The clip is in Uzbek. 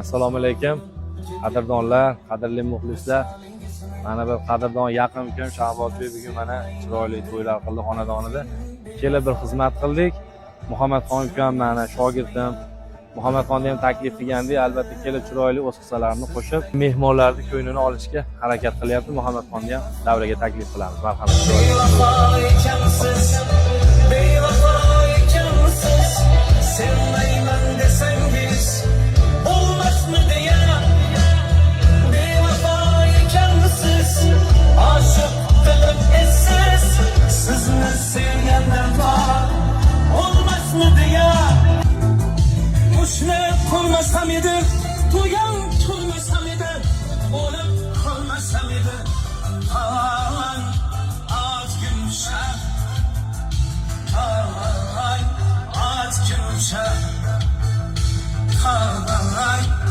Assalomu alaykum, qadrdonlar, qadrli muxlislar. Mana bir qadrdon yaqin ukam Shahbozbek bugun mana chiroyli to'ylar qildi xonadonida. Kela bir xizmat qildik. Muhammadxon ukam mana shogirdim. Muhammadxonni ham taklif qilgandi, albatta kela chiroyli o'z hissalarini qo'shib, mehmonlarning ko'nglini olishga harakat qilyapti. Muhammadxonni ham davraga taklif qilamiz. Marhamat. Kurmasam edi, duyan kurmasam edi, o'lib qolmasam edi. Ay, az gümüşe, ay, az gümüşe, ay.